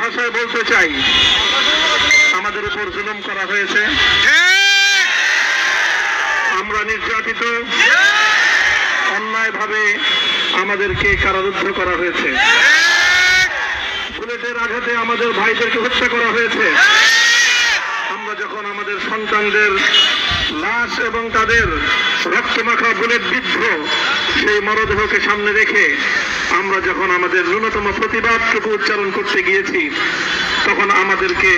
ভাষায় বলতে চাই, আমাদের উপর জুলুম করা হয়েছে, আমরা নির্যাতিত, অন্যায়ভাবে আমাদেরকে কারারুদ্ধ করা হয়েছে, বুলেটের আঘাতে আমাদের ভাইদেরকে হত্যা করা হয়েছে। আমরা যখন আমাদের সন্তানদের লাশ এবং তাদের রক্তমাখা বুলেট বিদ্ধ সেই মরদেহকে সামনে রেখে আমরা যখন আমাদের ন্যূনতম প্রতিবাদটুকু উচ্চারণ করতে গিয়েছি, তখন আমাদেরকে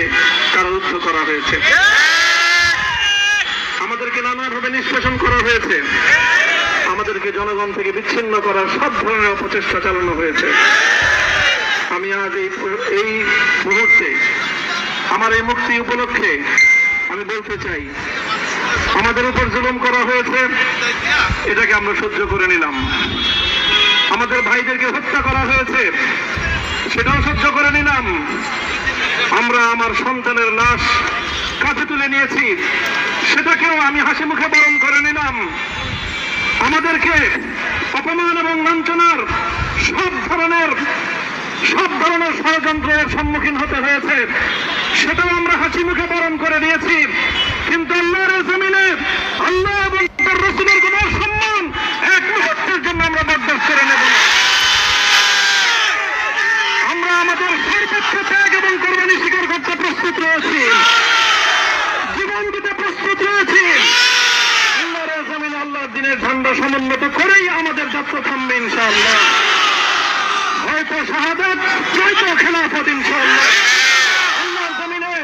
কারারুদ্ধ করা হয়েছে, আমাদেরকে নানাভাবে নিষ্কাশন করা হয়েছে, আমাদেরকে জনগণ থেকে বিচ্ছিন্ন করার সব ধরনের অপচেষ্টা চালানো হয়েছে। আমি আজ এই মুহূর্তে আমার এই মুক্তি উপলক্ষে আমি বলতে চাই, আমাদের উপর জুলুম করা হয়েছে, এটাকে আমরা সহ্য করে নিলাম। আমাদের ভাইদেরকে হত্যা করা হয়েছে, সেটাও সহ্য করে নিলাম। আমরা আমার সন্তানের লাশ কাছে তুলে নিয়েছি, সেটাকেও আমি হাসি মুখে বরণ করে নিলাম। আমাদেরকে অপমান এবং লাঞ্ছনার সব ধরনের ষড়যন্ত্রের সম্মুখীন হতে হয়েছে, সেটাও আমরা হাসি মুখে বরণ করে দিয়েছি। কিন্তু আল্লাহর জমিনে আল্লাহ এবং তার রাসূলের কোন সম্মান এক মুহূর্তের জন্য আমরা বরদাস্ত করে নেব না। আমরা আমাদের সর্বোচ্চ ত্যাগ এবং কোরবানি স্বীকার করতে প্রস্তুত রয়েছি, জীবন দিতে প্রস্তুত রয়েছি। আল্লাহর জমিনে আল্লাহর দ্বীনের ঝান্ডা সমুন্নত করেই আমাদের যাত্রা থামবে ইনশাআল্লাহ। হয়তো শাহাদাত, নয়তো খেলাফত ইনশাআল্লাহ। আল্লাহর জমিনে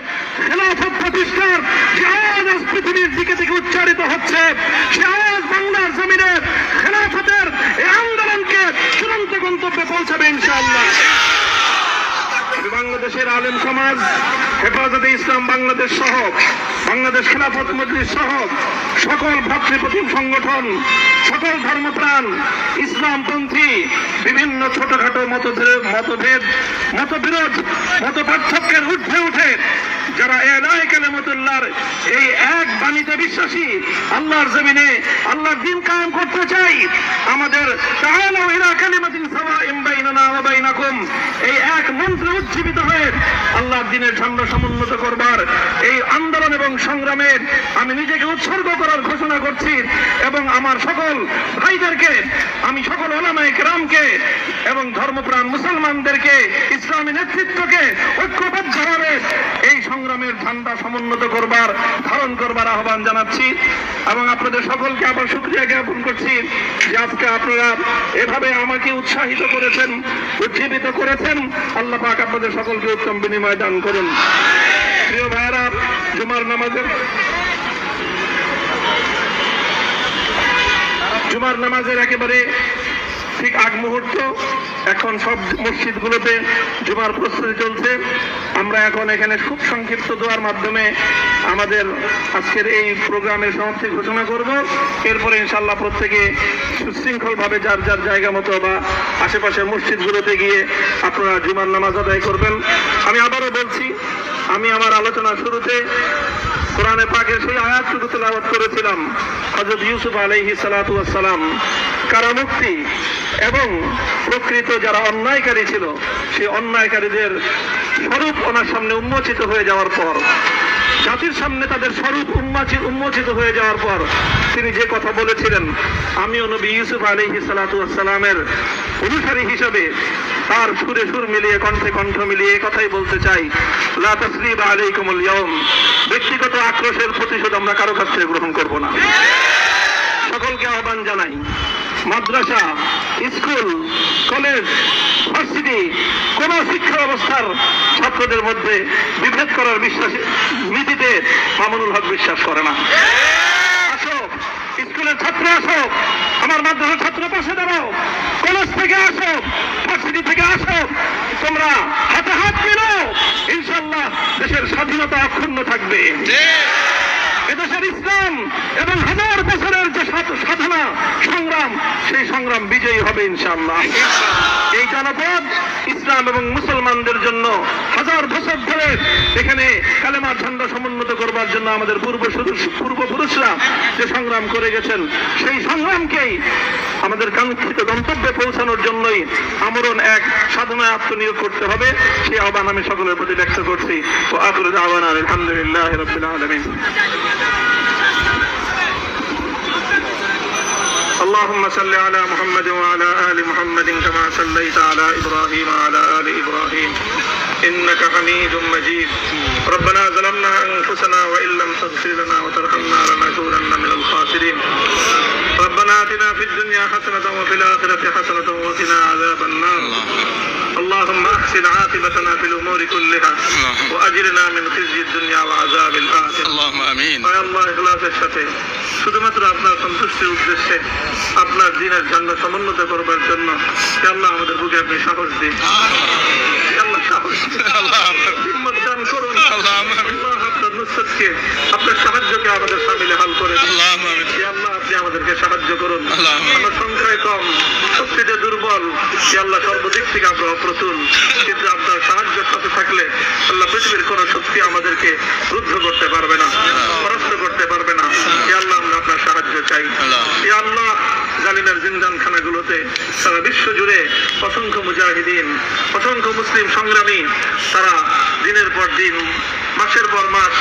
খেলাফত প্রতিষ্ঠার যে আওয়াজ পৃথিবীর দিকে থেকে উচ্চারিত হচ্ছে, সে আওয়াজ বাংলার জমিনে খেলাফতের এই আন্দোলনকে চূড়ান্ত গন্তব্যে পৌঁছাবে ইনশাআল্লাহ। বাংলাদেশের আলেম সমাজ, হেফাজতে ইসলাম বাংলাদেশ সহ বাংলাদেশ খেলাফত মজলিস সহ সকল ভ্রাতৃপ্রতিম সংগঠন, সকল ধর্মপ্রাণ, ইসলামপন্থী বিভিন্ন ছোটখাটো মতভেদ, মতবিরোধ, মত পার্থক্যের ঊর্ধ্বে উঠে যারা এলাহি কালিমাতুল্লাহর এই এক বাণীতে বিশ্বাসী, আল্লাহর জমিনে আল্লাহর দ্বীন কায়েম করতে চাই, আমাদের তাআলা ইলা কালিমাতিন সাওয়াইন বাইনানা ওয়া বাইনাকুম এই এক মন্ত্রে উজ্জীবিত হয়ে আল্লাহর দ্বীনের ঝান্ডা সমুন্নত করবার এই আন্দোলন এবং সংগ্রামে আমি নিজেকে উৎসর্গ করার ঘোষণা করছি। এবং আমার সকল ভাইদেরকে, আমি সকল উলামায়ে কেরামকে এবং ধর্মপ্রাণ মুসলমানদেরকে, ইসলামী নেতৃত্বকে ঐক্যবদ্ধভাবে এই সংগ্রামের ঝান্ডা সমুন্নত করবার, ধারণ করবার আহ্বান জানাচ্ছি। এবং আপনাদের সকলকে আবার শুকরিয়া জ্ঞাপন করছি যে আজকে আপনারা এভাবে আমাকে উৎসাহিত করেছেন, উজ্জীবিত করেছেন। আল্লাহ পাক আপনাদের সকলকে উত্তম বিনিময় দান করুন। প্রিয় ভাইয়েরা, জুমার নামাজের একেবারে ঠিক আগ মুহূর্ত, এখন সব মসজিদগুলোতে জুমার প্রস্তুতি চলছে। আমরা এখন এখানে খুব সংক্ষিপ্ত দোয়ার মাধ্যমে আমাদের আজকের এই প্রোগ্রামের সমাপ্তি ঘোষণা করব। এরপরে ইনশাআল্লাহ প্রত্যেকে সুশৃঙ্খলভাবে যার যার জায়গা মতো বা আশেপাশের মসজিদগুলোতে গিয়ে আপনারা জুমার নামাজ আদায় করবেন। আমি আবারও বলছি, আমি আমার আলোচনার শুরুতে কোরআনে পাকের সেই আয়াতটুকু তেলাওয়াত করেছিলাম, হযরত ইউসুফ আলাইহিস সালাতু ওয়াস সালাম কারামুক্তি এবং প্রকৃত যারা অন্যায়কারী ছিল সেই অন্যায়কারীদের স্বরূপ ওনার সামনে উন্মোচিত হয়ে যাওয়ার পর, জাতির সামনে তাদের স্বরূপ উন্মোচিত হয়ে যাওয়ার পর তিনি যে কথা বলেছিলেন, আমিও নবী ইউসুফ আলাইহিস সালাতু ওয়াস সালামের অনুসারী হিসেবে তার সুরে সুর মিলিয়ে, কণ্ঠে কণ্ঠ মিলিয়ে কথাই বলতে চাই, লা তাসরিবা আলাইকুমুল ইয়াউম, ব্যক্তিগত আক্রোশের প্রতিশোধ আমরা কারো কাছ থেকে গ্রহণ করব না। সকলকে আহ্বান জানাই, মাদ্রাসা, স্কুল, কলেজ, ভার্সিটি কোন শিক্ষা ব্যবস্থার ছাত্রদের মধ্যে বিভেদ করার নীতিতে মামুনুল হক বিশ্বাস করে না। আসো, স্কুলের ছাত্র আসো, আমার মাদ্রাসার ছাত্র পাশে দাঁড়াও, কলেজ থেকে আসো, ভার্সিটি থেকে আসো, তোমরা হাতে হাত মিলাও, ইনশাআল্লাহ দেশের স্বাধীনতা অক্ষুণ্ণ থাকবে। এদেশের ইসলাম এবং হাজার বছরের যে সাধনা সংগ্রাম, সেই সংগ্রাম বিজয়ী হবে ইনশাআল্লাহ। এই জনপদ ইসলাম ইসলাম এবং মুসলমানদের জন্য হাজার বছর ধরে এখানে কালেমার ঝান্ডা সমুন্নত করবার জন্য আমাদের পূর্বপুরুষরা যে সংগ্রাম করে গেছেন, সেই সংগ্রামকেই আমাদের কাঙ্ক্ষিত গন্তব্যে পৌঁছানোর জন্যই আমরণ এক সাধনায় আত্মনিয়োগ করতে হবে। সেই আহ্বান আমি সকলের প্রতি ব্যক্ত করছি। ও আখিরু দাওয়ানা আলহামদুলিল্লাহি রাব্বিল আলামিন। اللهم صل على محمد وعلى آل محمد كما صليت على إبراهيم وعلى آل إبراهيم إنك حميد مجيد. ربنا ظلمنا أنفسنا وإن لم تغفر لنا وترحمنا لنكونن من الخاسرين. ربنا آتنا في الدنيا حسنة وفي الآخرة حسنة وقنا عذاب النار. اللهم أحسن عاقبتنا في الأمور كلها وأجرنا من خزي الدنيا وعذاب الآخرة. اللهم آمين. يا الله ইখলাসের সাথে শুধুমাত্র আপনার সন্তুষ্টির উদ্দেশ্যে আপনার দ্বীনের ঝান্ডা সমুন্নত করবার জন্য হে আল্লাহ আমাদের বুকে আপনি সাহস দিন। হে আল্লাহ সাহস দিন। হিম্মত দান করুন। আল্লাহ আপনার নুসরতকে, আপনার সাহায্যকে আমাদের সামিলে হাল করে দিন। হে আল্লাহ আপনি আমাদেরকে সাহায্য করুন। আমরা সংখ্যায় কম, শক্তিতে দুর্বল। হে আল্লাহ সর্বদিক থেকে আমরা অপ্রতুল, কিন্তু আপনার সাহায্যের সাথে থাকলে আল্লাহ পৃথিবীর কোন শক্তি আমাদেরকে রুদ্ধ করতে পারবে না, পরাস্ত করতে পারবে না। হে আল্লাহ আমরা আপনার সাহায্য চাই। হে আল্লাহ জালিমের জিন্দানখানাগুলোতে সারা বিশ্ব জুড়ে অসংখ্য মুজাহিদিন, অসংখ্য মুসলিম সংগ্রামী তারা দিনের পর দিন, মাসের পর মাস,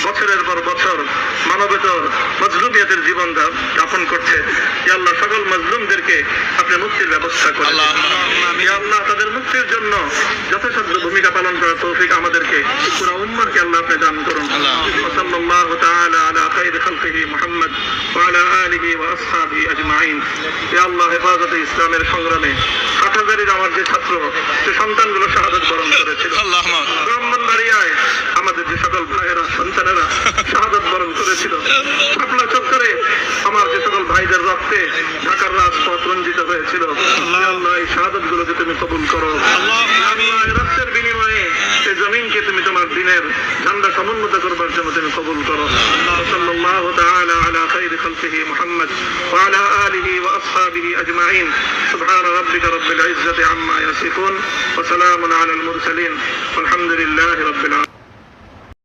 বছরের পর বছর মানবেতর মজলুমিয়াতের জীবন যাপন করছে। হে আল্লাহ সকল মজলুমদেরকে আপনি মুক্তির ব্যবস্থা করেন। হে আল্লাহ তাদের মুক্তির জন্য যথাসাধ্য ভূমিকা পালন করার তৌফিক আমাদেরকে, পুরো উম্মাহকে আল্লাহ আপনি দান করুন। সাল্লাল্লাহু তাআলা আলা খায়রি খালকিহি মুহাম্মদ ওয়া আলা আলিহি ওয়া আসহাবিহি আজমাইন। হে আল্লাহ হেফাজতে ইসলামের সংগ্রামে হাটহাজারীর আমার যে ছাত্র, যে সন্তানগুলো শাহাদাত বরণ করেছিল, ব্রাহ্মণবাড়িয়ায় আমাদের যে সকল ভাইয়েরা, সন্তানেরা শাহাদাত বরণ করেছিল, শাপলা চত্বরে আমার যে সকল ভাইদের রক্তে ঢাকার রাজপথ রঞ্জিত হয়েছিল, আল্লাহ এই শাহাদাত গুলোকে তুমি কবুল করো। আল্লাহ এই রক্তের বিনিময়ে এই জমিনকে তুমি তোমার দিনের ঝান্ডা সমুন্নত করবার জন্য তুমি কবুল করো। সাল্লাল্লাহু তাআলা আলা খায়রি খালকিহি মুহাম্মদ ওয়া আলা আলিহি ওয়া আসহাবিহি আজমাইন। সুবহানা রাব্বিকা রাব্বিল ইজ্জাতি আম্মা ইয়াসিফুন ওয়া সালামুন আলাল মুরসালিন ওয়ালহামদুলিল্লাহি রাব্বিল আলামিন।